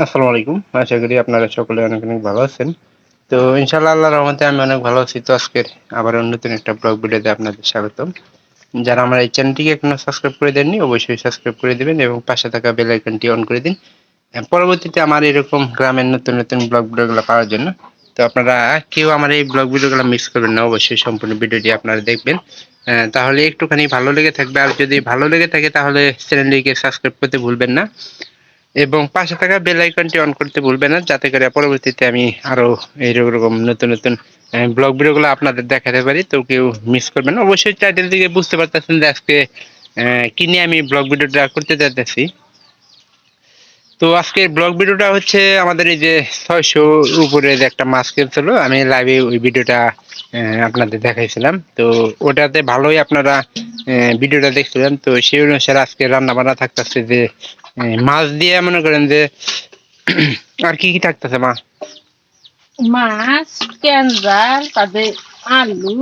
আসসালামু আলাইকুম। আশা করি আপনারা সকলে অনেক, অনেক ভালো আছেন। তো ইনশাআল্লাহ আল্লাহর রহমতে আমি অনেক ভালো আছি। তো আজকের আবারও নতুন একটা ব্লগ ভিডিওতে আপনাদের স্বাগতম। যারা আমার এই চ্যানেলটিকে এখনো সাবস্ক্রাইব করে দেননি, অবশ্যই সাবস্ক্রাইব করে দিবেন এবং পাশে থাকা বেল আইকনটি অন করে দিন। পরবর্তীতে আমার এরকম গ্রামের নতুন, নতুন ব্লগ ভিডিওগুলো পাওয়ার জন্য। তো আপনারা কেউ আমার এই ব্লগ ভিডিওগুলো মিস করবেন না। অবশ্যই সম্পূর্ণ ভিডিওটি আপনারা দেখবেন। তাহলে একটুখানি ভালো লেগে থাকবে। আর যদি ভালো লেগে থাকে তাহলে চ্যানেলটিকে সাবস্ক্রাইব করতে ভুলবেন না। এবং পাশে থাকা বেল আইকনটি অন করতে ভুলবেন না, যাতে করে পরবর্তীতে আমি আরো এইরকম নতুন নতুন ব্লগ ভিডিওগুলো আপনাদের দেখাতে পারি। তো কেউ মিস করবেন না। অবশ্যই টাইটেল থেকে বুঝতে পারতেছেন যে আজকে কি নিয়ে আমি ব্লগ ভিডিওটা করতে চাইতেছি। তো আজকের ব্লগ ভিডিওটা হচ্ছে আমাদের এই যে 600 উপরে যে একটা মাছ খেলছিল, আমি লাইভে ওই ভিডিওটা আপনাদের দেখাইছিলাম। তো ওটাতে ভালোই আপনারা ভিডিওটা দেখছিলেন। তো সেই অনুসারে আজকে রান্না বান্না থাকতেছে যে মাছ দিয়ে মনে করেন যে আর কি কি থাকতেছে মা? মাছ, কেন্দার, তারপরে আলু,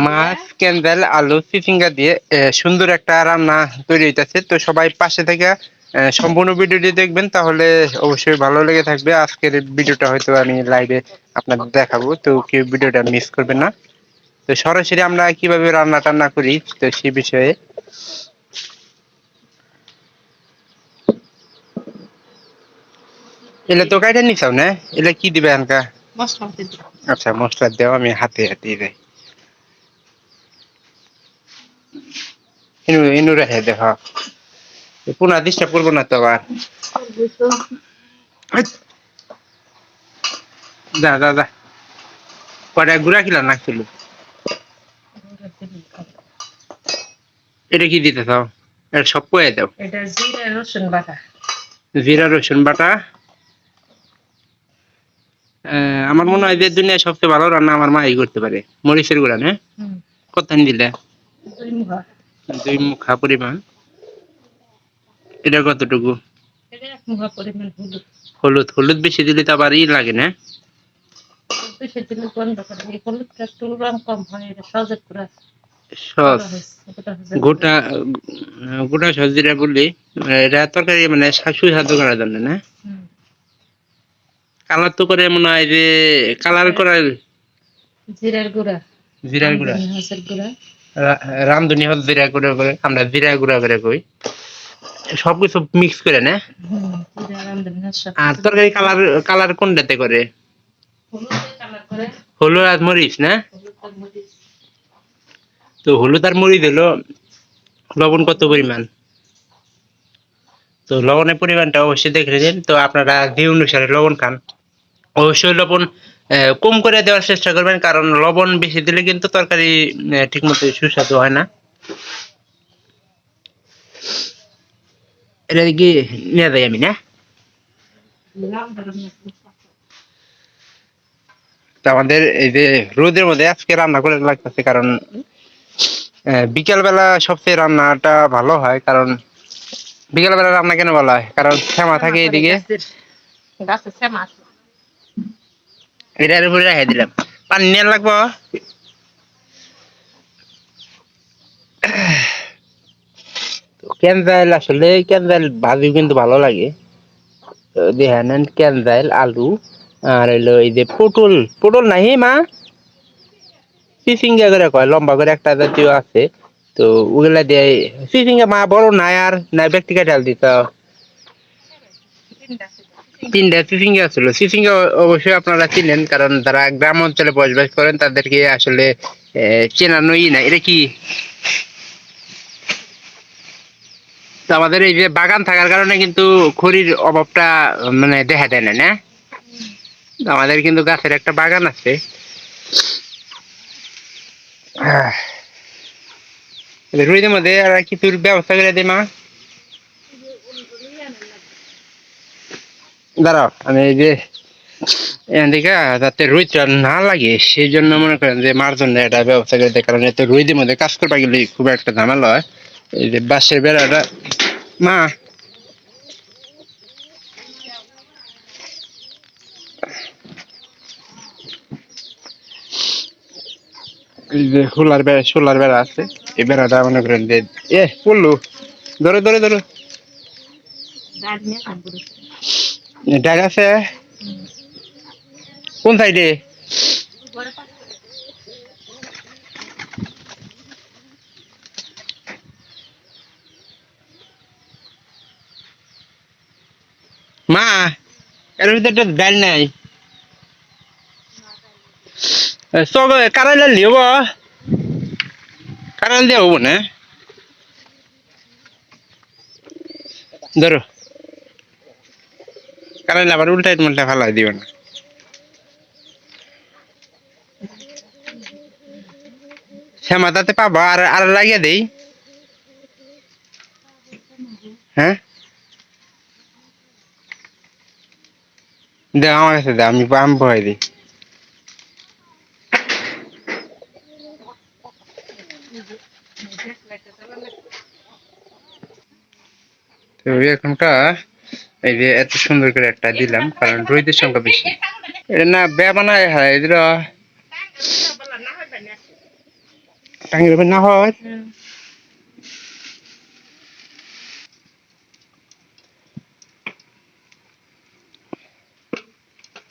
মাছ, ক্যান্ডেল, আলু, চিচিঙ্গা দিয়ে সুন্দর একটা রান্না তৈরি হইতেছে। তো সবাই পাশে থেকে সম্পূর্ণ ভিডিওটি দেখবেন, তাহলে অবশ্যই ভালো লেগে থাকবে। আজকের ভিডিওটা হয়তো আমি লাইভে আপনাদের দেখাবো, তো কেউ ভিডিওটা মিস করবে না। তো সরাসরি আমরা কিভাবে রান্না টান্না করি তো সেই বিষয়ে। এলে তো কাইটা নিছাও না, এলে কি দিবে আনকা? মশলা দিতে। আচ্ছা, মশলা দেও, আমি হাতে হাতে দেই। ইনু ইনু রেখে দেখো, পুনা ডিস্টার্ব করবো না তো আবার। যা যা যা, কয়টা গুড়া কিলা নাকছিল। এটা কি দিতে চাও? এটা সব কয়ে দাও। এটা জিরা রসুন বাটা। জিরা রসুন বাটা। আমার মনে হয় যে দুনিয়ায় সবচেয়ে ভালো রান্না আমার মাই করতে পারে। মরিচের গুঁড়া না? কতখানি দিলে? 2 মুঠা। 2 মুঠা পরিমাণ। এটা কতটুকু? এটা 1 মুঠা পরিমাণ হলুদ। হলুদ। হলুদ বেশি দিলে তো আবার ই লাগে না? বেশি দিলে গন্ধ করে। এই হলুদটা একটু রং কম হয়, এটা সহজে পুরা সস। ভালো হয়েছে। গোটা গোটা সস যেটা বললি, এটা তরকারি মানে সুস্বাদু করার জন্য না? কালার তো করে মনে হয় যে কালার করার জিরার গুঁড়া, জিরার গুঁড়া, হাঁসের গুঁড়া, রামধনি হল জিরা গুঁড়া করে, আমরা জিরা গুঁড়া করে কই। সবকিছু মিক্স করে না? জিরা রামধনি সব। আর তরকারি কালার কালার কোনটাতে করে? হলুদে কালার করে। হলুদ আর মরিচ না? হলুদ আর মরিচ। তো হলুদ আর মরিচ হলো, লবণ কত পরিমাণ? তো লবণের পরিমাণটা অবশ্যই দেখে নিন। তো আপনারা যে অনুসারে লবণ খান অবশ্যই লবণ কম করে দেওয়ার চেষ্টা করবেন, কারণ লবণ বেশি দিলে কিন্তু তরকারি ঠিক মতো সুস্বাদু হয় না। এটা কি নিয়ে যাই আমি না? তো আমাদের এই যে রোদের মধ্যে আজকে রান্না করে লাগতেছে, কারণ বিকেল বেলা সবচেয়ে রান্নাটা ভালো হয়। কারণ বিকেল বেলা রান্না কেন ভালো হয়? কারণ শ্যামা থাকে এদিকে। গাছের শ্যামা। এটার উপরে রেখে দিলাম, পানি নিয়ে লাগবো। ক্যানজাইল, আসলে ক্যানজাইল ভাজি কিন্তু ভালো লাগে। দেখেন, ক্যানজাইল, আলু আর হইলো এই যে পটল। পটল নাই মা, চিচিঙ্গা করে কয়, লম্বা করে একটা জাতীয় আছে। তো ওগুলা দিয়ে চিচিঙ্গা মা বড় নাই, আর নাই ব্যক্তিকে ডাল দিত। 3টা চিচিঙ্গা ছিল। চিচিঙ্গা অবশ্যই আপনারা চিনেন, কারণ যারা গ্রাম অঞ্চলে বসবাস করেন তাদেরকে আসলে চেনানোই না। এটা কি? তো আমাদের এই যে বাগান থাকার কারণে কিন্তু খড়ির অভাবটা মানে দেখা দেয় না, না? আমাদের কিন্তু গাছের একটা বাগান আছে। রুইদের মধ্যে আর কিছুর ব্যবস্থা করে দে মা। দাঁড়াও, আমি এই যে এখান থেকে যাতে রুইটা না লাগে সেই জন্য মনে করেন যে মার জন্য একটা ব্যবস্থা করে দেয়, কারণ এতে রুইদের মধ্যে কাজ করবা গেলে খুব একটা ঝামেলা হয়। এই যে বাঁশের বেড়াটা মা, এই যে সোলার বেড়া আছে, এই বেড়াটা মনে করেন যে পড়লো, ধরো ধরো ধরো। ডাল আছে কোন সাইডে? মা এর ভিতরে তো ডাল নাই। সব কারাইলা লিব, কারাইল দিয়ে হবো না। ধরো কারাইলা আবার উল্টাই মুল্টা ফালাই দিও না। শ্যামাতাতে পাবো আর আর লাগিয়ে দেই। হ্যাঁ দে আমার কাছে দে, আমি আমি বহাই দিই। তো এখনটা এই যে এত সুন্দর করে একটা দিলাম কারণ রোহিতের সংখ্যা বেশি। এটা না বে বানায় হয় এদের টাঙ্গির না হয়।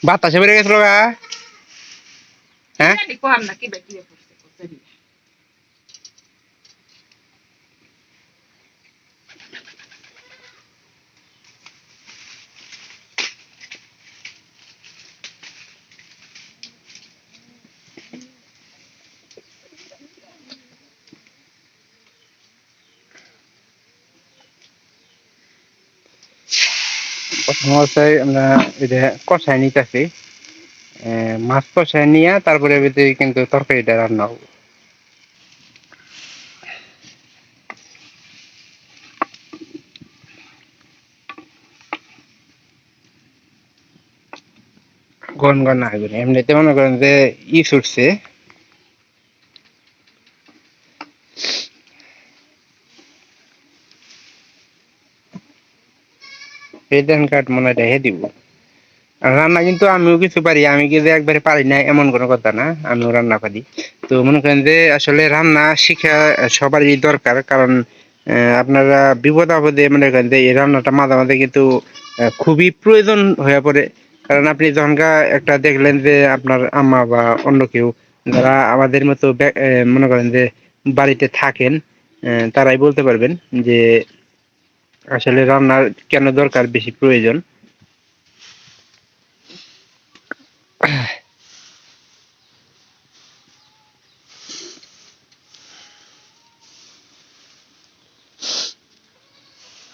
বাতাসে বেড়ে গেছিল গা। হ্যাঁ প্রথম অবস্থায় আমরা এই যে কষায় নিতেছি, মাছ কষায় নিয়ে তারপরে ভিতরে কিন্তু তরকারিটা রান্না হবে। গন গন না হবে এমনিতে মনে করেন যে ছুটছে। এই ধান কাঠ মনে হয় রেখে দিব। আর রান্না কিন্তু আমিও কিছু পারি, আমি কিন্তু একবারে পারি না এমন কোনো কথা না, আমিও রান্না পারি। তো মনে করেন যে আসলে রান্না শিখা সবারই দরকার, কারণ আপনারা বিপদ আপদে মনে করেন যে এই রান্নাটা মাঝে মাঝে কিন্তু খুবই প্রয়োজন হয়ে পড়ে। কারণ আপনি যখনকা একটা দেখলেন যে আপনার আম্মা বা অন্য কেউ যারা আমাদের মতো মনে করেন যে বাড়িতে থাকেন, তারাই বলতে পারবেন যে আসলে রান্নার কেন দরকার, বেশি প্রয়োজন।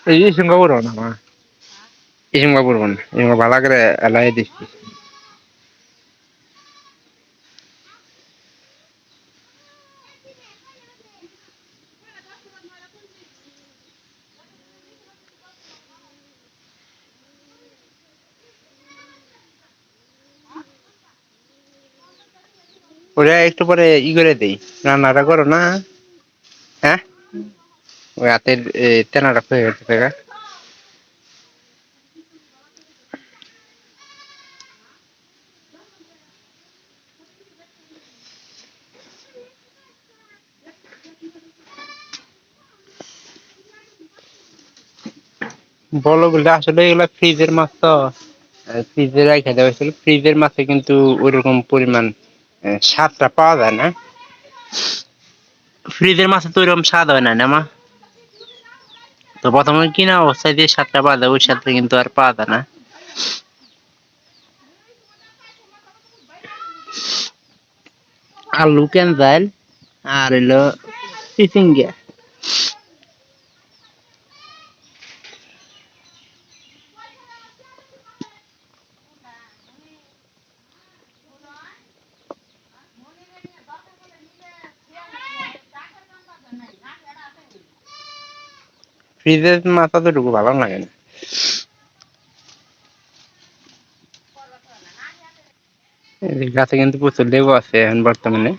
এই সঙ্গে বড় না মা, এই সঙ্গে বড় না, এই সঙ্গে ভালো করে এলাই দিচ্ছি। ওরা একটু পরে ই করে দেই, রান্নাটা করো না। হ্যাঁ ওই হাতের তেনাটা হয়ে গেছে গা। বলো বলতে আসলে এগুলা ফ্রিজের মাছ তো, ফ্রিজে রেখে দেওয়া হয়েছিল। ফ্রিজের মাছে কিন্তু ওইরকম পরিমাণ স্বাদটা পাওয়া যায় না। ফ্রিজের মাছে তো ওইরকম স্বাদ হয় না, না মা? তো প্রথমে কিনা অবস্থায় যে স্বাদটা পাওয়া যায় ওই স্বাদটা কিন্তু আর পাওয়া যায় না। আলু ক্যান্সাল আর হলো চিচিঙ্গা। ফ্রিজের মাছ অতটুকু ভালো লাগে না। এই গাছে কিন্তু প্রচুর লেবু আছে এখন বর্তমানে।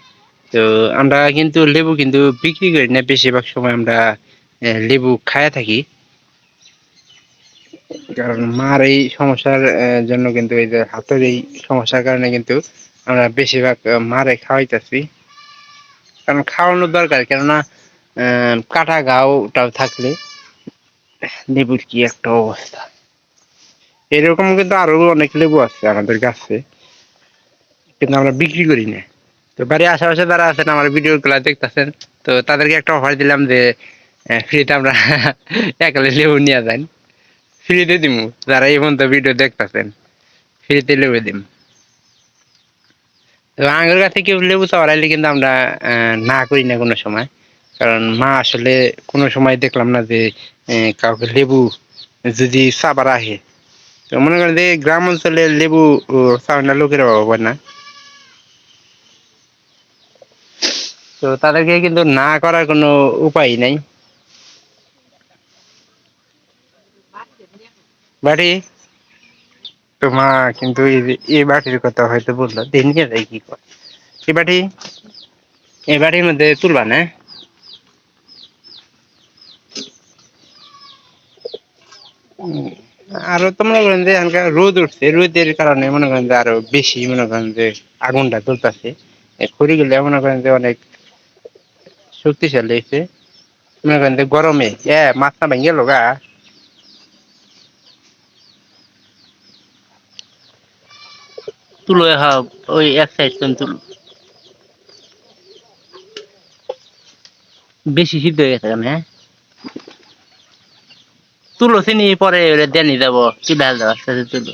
তো আমরা কিন্তু লেবু কিন্তু বিক্রি করি না, বেশিরভাগ সময় আমরা লেবু খায়া থাকি। কারণ মার এই সমস্যার জন্য কিন্তু এই যে হাতের এই সমস্যার কারণে কিন্তু আমরা বেশিরভাগ মারে খাওয়াইতেছি। কারণ খাওয়ানোর দরকার, কেননা কাটা ঘাওটাও থাকলে লেবুর কি একটা অবস্থা। এরকম কিন্তু আরো অনেক লেবু আছে আমাদের গাছে, কিন্তু আমরা বিক্রি করি না। তো বাড়ির আশেপাশে যারা আছেন আমার ভিডিও গুলা দেখতেছেন, তো তাদেরকে একটা অফার দিলাম যে ফ্রিতে আমরা একালে লেবু নিয়ে যান, ফ্রিতে দিমু। যারা এই পর্যন্ত ভিডিও দেখতেছেন ফ্রিতে লেবু দিম। তো আঙ্গুর গাছে কেউ লেবু চাওয়াইলে কিন্তু আমরা না করি না কোনো সময়, কারণ মা আসলে কোনো সময় দেখলাম না যে কাউকে লেবু যদি চাবার আহে। তো মনে করেন যে গ্রাম অঞ্চলে লেবু চাওয়ার না লোকের অভাব হয় না, তো তাদেরকে কিন্তু না করার কোনো উপায় নাই। বাড়ি তো মা কিন্তু এই বাটির কথা হয়তো বললো, দিয়ে নিয়ে যায় কি করে এই বাটি, এই বাটির মধ্যে তুলবা না। উম, আরো তো মনে করেন যে এখানকার রোদ উঠছে, রোদের কারণে মনে করেন যে আরো বেশি মনে করেন যে আগুনটা জ্বলতেছে। খড়ি গুলো মনে করেন যে অনেক শক্তিশালী হয়েছে, মনে করেন যে গরমে মাথা ভেঙে গেল গা। তুলো ওই এক সাইড তুলো বেশি সিদ্ধ হয়ে গেছে কেন? হ্যাঁ, তুলো চিনি পরে দেনি যাবো কি বেল দেওয়া তুলো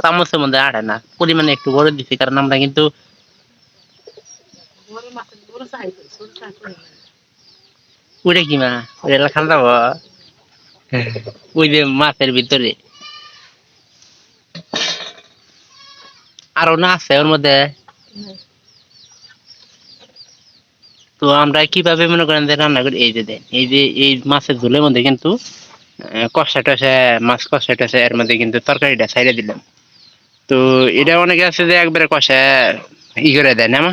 চামচের মধ্যে আটে না, পরিমাণে একটু বড় দিচ্ছি কারণ আমরা কিন্তু উড়ে কি মা ওটা খাল যাবো ওই যে মাছের ভিতরে আরো না আছে ওর মধ্যে। তো আমরা কিভাবে মনে করেন যে রান্না করি, এই যে দেন এই যে এই মাছের ঝোলের মধ্যে কিন্তু কষা টষা মাছ কষা টষা এর মধ্যে কিন্তু তরকারিটা ছাইড়ে দিলাম। তো এটা অনেকে আছে যে একবারে কষা ই করে দেয় না মা,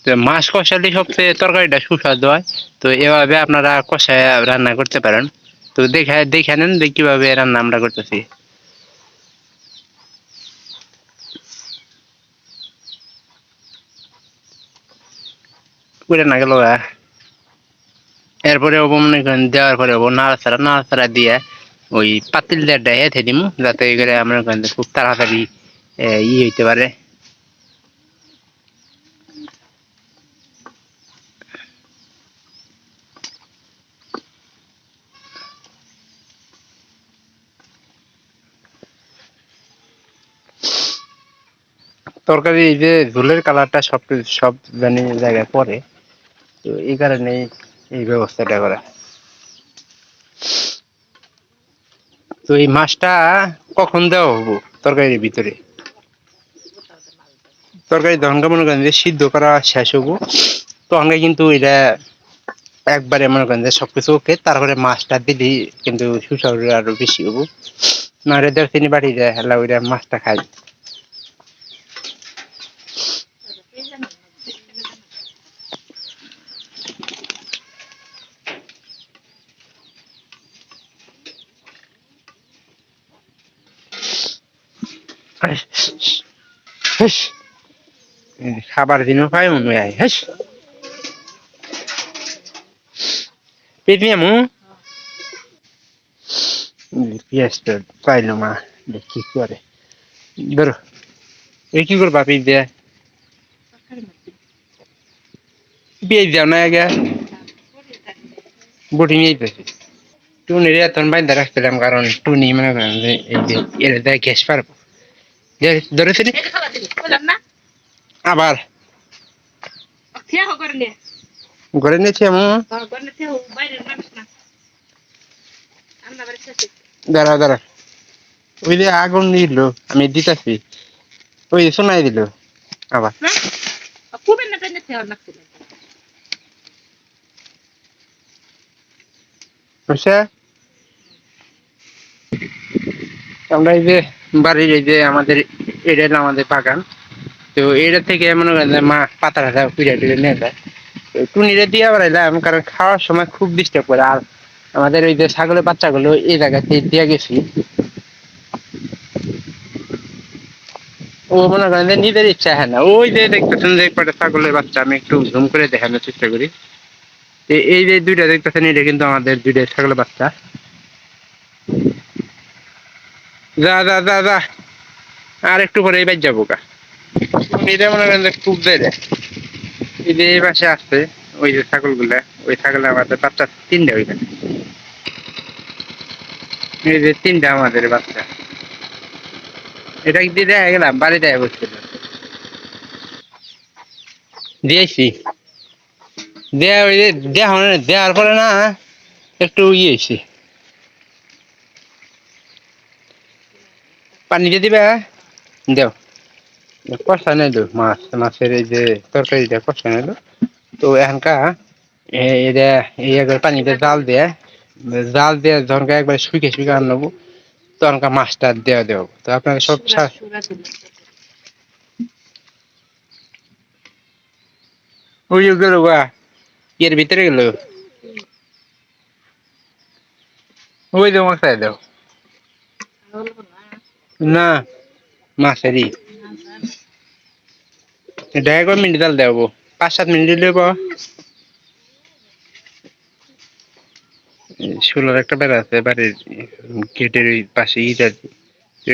তো মাছ কষালে সবচেয়ে তরকারিটা সুস্বাদু হয়। তো এভাবে আপনারা কষায় রান্না করতে পারেন। তো দেখে দেখে নেন যে কিভাবে রান্না আমরা করতেছি। করে না গেল এরপরে মনে করেন দেওয়ার পরে নাড়াচাড়া নাড়াচাড়া দিয়ে ওই পাতিল দিয়ে হেঁটে দিম, যাতে করে আমরা খুব তাড়াতাড়ি ই হইতে পারে। তরকারি এই যে ঝোলের কালারটা সব জানি জায়গায় পড়ে, তো এই কারণেই এই ব্যবস্থাটা করা। তো এই মাছটা কখন দেওয়া হবো তরকারির ভিতরে? তরকারি যখন মনে করেন যে সিদ্ধ করা শেষ হবো তখন কিন্তু এটা একবারে মনে করেন যে সবকিছু ওকে, তারপরে মাছটা দিলি কিন্তু সুস্বাদু আরো বেশি হবো। না রে দেড় চিনি বাটি যায় হেলা ওইটা মাছটা খাই। খাবার দিনও পাই মনে হয় হেস পেট নিয়ে পেঁয়াজটা পাইলো মা, কি করে ধরো এই কি করবা পেঁয়াজ দিয়ে? পেঁয়াজ দাও না আগে বটি নিয়ে যেতেছে। টুনির এতন বাইন্দা রাখছিলাম কারণ টুনি মনে করেন যে এই যে এর দেয় গ্যাস পারবো ধরেছি আবার ঘরে নিয়েছি আমি। দাঁড়া দাঁড়া ওই যে আগুন নিল আমি দিতেছি, ওই যে শোনাই দিল আবার বুঝছে। আমরা এই যে বাড়ির এই যে আমাদের এটা হলো আমাদের বাগান, তো এটা থেকে মনে করেন যে মা পাতা টাতা পিড়ে টিড়ে নিয়ে যায়। তো টুনিরে দিয়ে বেড়াইলাম কারণ খাওয়ার সময় খুব ডিস্টার্ব করে। আর আমাদের ওই যে ছাগলের বাচ্চাগুলো এই জায়গাতে দিয়ে গেছি, ও মনে করেন যে নিজের ইচ্ছা হ্যাঁ না। ওই যে দেখতেছেন যে কটা ছাগলের বাচ্চা, আমি একটু জুম করে দেখানোর চেষ্টা করি। এই যে দুইটা দেখতেছেন এটা কিন্তু আমাদের দুইটা ছাগলের বাচ্চা। যা যা যা যা, আর একটু পরে এবার যাবো গা। এটা মনে করেন যে খুব দেয়, এই যে এই পাশে আসছে ওই যে ছাগল গুলা, ওই ছাগলে আমাদের বাচ্চা তিনটা ওইখানে, এই যে তিনটা আমাদের বাচ্চা। এটা দিয়ে দেয়া গেলাম বাড়ি দেয়া বসছিল, দিয়েছি দেয়া, ওই যে দেওয়া দেওয়ার পরে না একটু ইয়ে হয়েছে, পানি দিয়ে দিবে দেও, কষা নিল মাছ, মাছের এই যে তরকারিটা কষা নিল। তো এখানকার এটা ইয়ে করে পানিতে জাল দিয়ে যখন একবার শুকে শুকে আনবো, তখনকার মাছটা দেওয়া দেবো। তো আপনাকে সব ওই গেল গা, এর ভিতরে গেল, ওই দেবো মাছটা দেও না, মাছেরই এটা একবার মিনিট জাল দেবো, 5-7 মিনিট দেবো। ষোলোর একটা বেড়া আছে বাড়ির গেটের ওই পাশে, ইটা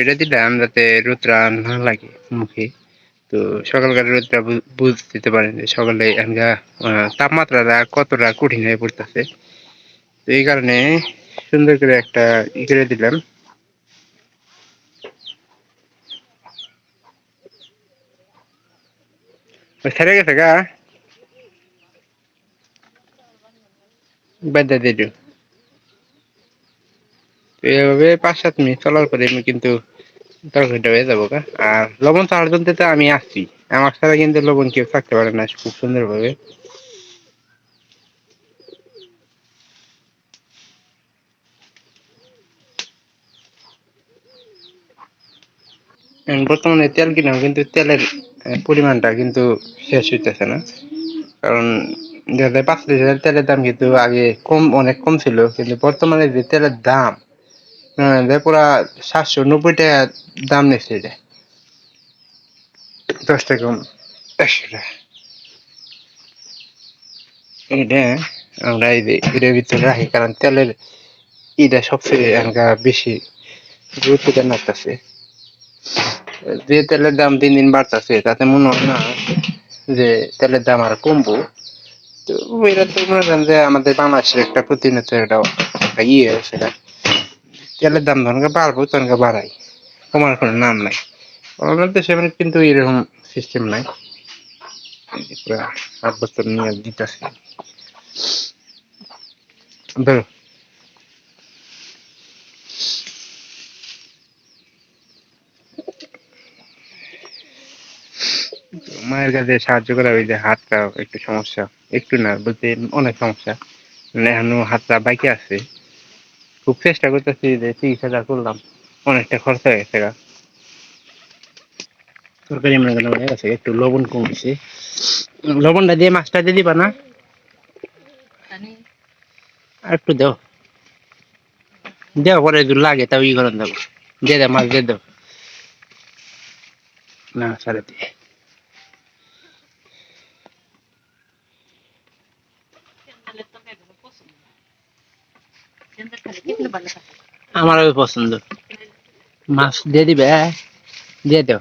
এটা দিলাম যাতে রোদরা না লাগে মুখে। তো সকালকার রোদটা বুঝতে পারেন যে সকালে এখানকার তাপমাত্রাটা কতটা কঠিন হয়ে পড়তেছে। তো এই কারণে সুন্দর করে একটা ই করে দিলাম। ছেড়ে গেছে গা, বাদ দিয়ে দিল। তো এইভাবে 5-7 মিনিট চলার পরে আমি কিন্তু তরকারিটা হয়ে যাবো গা। আর লবণ ছাড়ার জন্য তো আমি আসছি, আমার ছাড়া কিন্তু লবণ কেউ থাকতে পারে না খুব সুন্দর ভাবে। বর্তমানে তেল কিনাও কিন্তু তেলের পরিমাণটা কিন্তু শেষ হইতেছে না, কারণ 2005 লিটার তেলের দাম কিন্তু আগে অনেক কম ছিল, কিন্তু বর্তমানে যে তেলের দাম পুরা 790 টাকা দাম নিচ্ছে, এটা 10 টাকা কম, 100 টাকা। এটা আমরা এই যে এটার ভিতরে রাখি, কারণ তেলের এটা সবচেয়ে বেশি গুরুত্ব দেওয়া লাগতেছে। যে তেলের দাম দিন দিন বাড়তেছে, তাতে মনে হয় না যে তেলের দাম আর কমবো। তো এটা তো মনে করেন যে আমাদের বাংলাদেশের একটা প্রতিনিয়ত একটা ইয়ে আছে, তেলের দাম যখন বাড়বো তখন বাড়াই, কমার কোনো নাম নাই। আমাদের দেশে কিন্তু এরকম সিস্টেম নাই, পুরা 8 বছর নিয়ে দিতেছে। ধরো মায়ের কাছে সাহায্য করা, ওই যে হাতটা একটু সমস্যা, একটু না বলতে অনেক সমস্যা, মানে এখনো হাতটা বাকি আছে। খুব চেষ্টা করতেছি যে চিকিৎসাটা করলাম, অনেকটা খরচা হয়ে গেছে গা। তরকারি মনে করেন হয়ে গেছে, একটু লবণ কমেছে, লবণটা দিয়ে মাছটা দিয়ে দিবা না, আর একটু দাও, দেওয়া পরে যদি লাগে তাও ই করেন দেবো, দিয়ে দাও মাছ দিয়ে দাও, না সারে দিয়ে। আমারও পছন্দ, মাছ দিয়ে দিবে, দিয়ে দাও।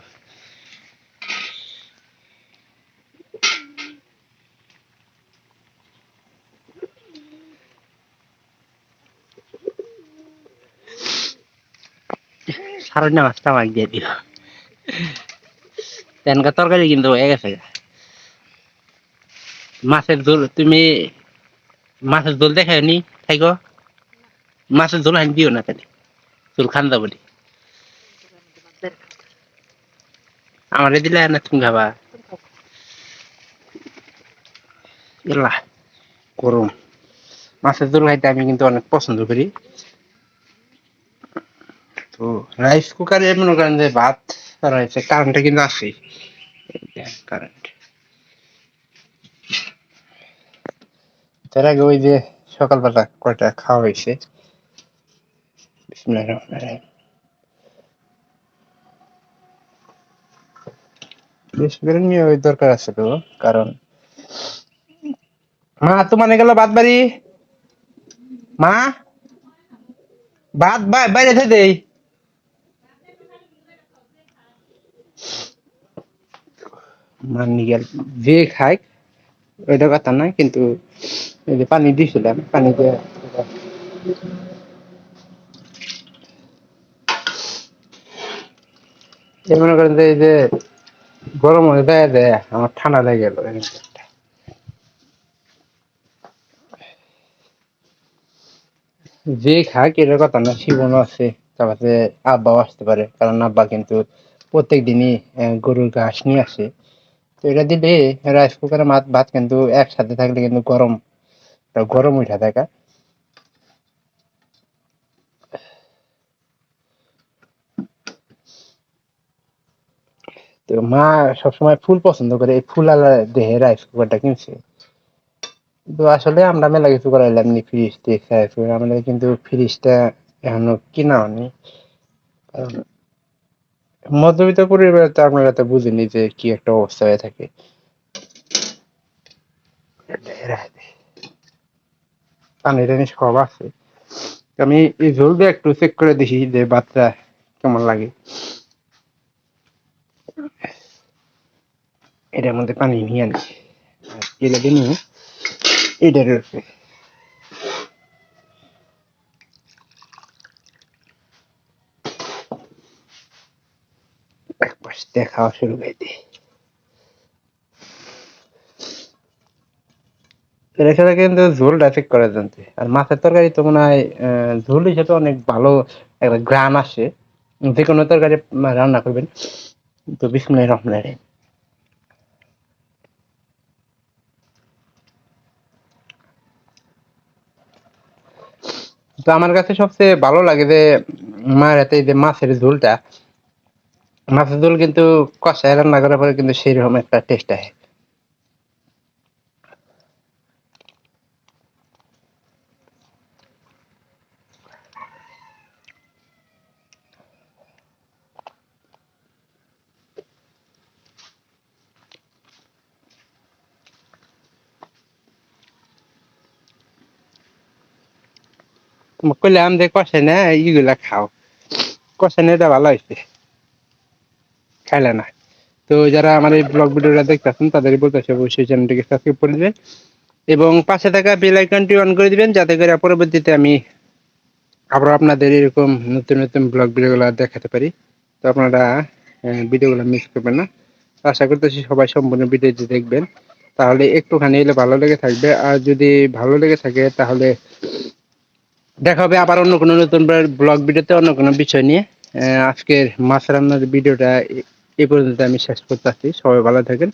সারটা মাছটা আমাকে দিয়ে দিও, তেনকা তরকারি কিন্তু হয়ে গেছে। মাছের ঝোল তুমি, মাছের ঝোল দেখায় নি খাইগো, মাছের ঝোল হান দিও না তাহলে, ঝোল খান যাবো নি। আমারে দিলে না তুমি খাবা, এলা গরম। মাছের ঝোল খাইতে আমি কিন্তু অনেক পছন্দ করি। তো রাইস কুকারে মনে করেন যে ভাত রয়েছে, কারেন্টটা কিন্তু আছে, কারেন্ট। তার আগে ওই যে সকালবেলা কয়টা খাওয়া হয়েছে, বিসমিল্লাহির রহমানির রহিম। বেশি করে নিয়ে ওই দরকার আছে তো, কারণ মা তো মানে গেল বাদ বাড়ি, মা ভাত বাইরে থেকে দেই, মানি গেল যে খায় ওইটা কথা না, কিন্তু এই যে পানি দিয়েছিলাম, পানি দিয়ে মনে করেন যে এই যে গরম হয়ে যায় যে আমার ঠান্ডা লেগে গেল। যে খাক এটার কথা না, শিবনও আছে, তারপরে আব্বাও আসতে পারে, কারণ আব্বা কিন্তু প্রত্যেক দিনই গরুর ঘাস নিয়ে আসে। তো এটা দিলে রাইস কুকারে ভাত কিন্তু একসাথে থাকলে কিন্তু গরম গরম উঠা থাকা। তো মা সবসময় ফুল পছন্দ করে, এই ফুল আলা দেহে রাইস কুকারটা কিনছে। তো আসলে আমরা মেলা কিছু করাইলাম নি, ফ্রিজ টিজ আমাদের কিন্তু ফ্রিজটা এখনো কিনা হয়নি। কারণ মধ্যবিত্ত পরিবারে তো আপনারা তো বুঝেনি যে কি একটা অবস্থা হয়ে থাকে। পানি টানি সব আছে। আমি এই ঝোল দিয়ে একটু চেক করে দেখি যে বাচ্চা কেমন লাগে। এটার মধ্যে পানি নিয়ে আনি, এটা দিন এটার উপরে এক পাশ দিয়ে খাওয়া শুরু করে দিই। এর সাথে কিন্তু ঝোলটা চেক করা জানতে, আর মাছের তরকারি তো মনে হয় ঝোল হিসেবে অনেক ভালো একটা গ্রাম আসে। যে কোনো তরকারি রান্না করবেন তো বিসমিল্লাহির রহমানির রহিম। তো আমার কাছে সবচেয়ে ভালো লাগে যে মায়ের হাতে এই যে মাছের ঝোলটা, মাছের ঝোল কিন্তু কষায় রান্না করার পরে কিন্তু সেই রকম একটা টেস্ট আসে। কইলাম যে কষায় না ইগুলা খাও, কষায় না, এটা ভালো হয়েছে, খাইলে না। তো যারা আমার এই ব্লগ ভিডিওটা দেখতেছেন তাদের বলতেছে অবশ্যই চ্যানেলটিকে সাবস্ক্রাইব করে দিবেন এবং পাশে থাকা বেল আইকনটি অন করে দিবেন, যাতে করে পরবর্তীতে আমি আবার আপনাদের এরকম নতুন নতুন ব্লগ ভিডিওগুলো দেখাতে পারি। তো আপনারা ভিডিওগুলো মিস করবেন না। আশা করতেছি সবাই সম্পূর্ণ ভিডিওটি দেখবেন, তাহলে একটুখানি এলে ভালো লেগে থাকবে। আর যদি ভালো লেগে থাকে তাহলে দেখা হবে আবার অন্য কোনো নতুন ব্লগ ভিডিওতে অন্য কোনো বিষয় নিয়ে। আজকের মাছ রান্নার ভিডিওটা এই পর্যন্ত আমি শেষ করতেছি। সবাই ভালো থাকেন।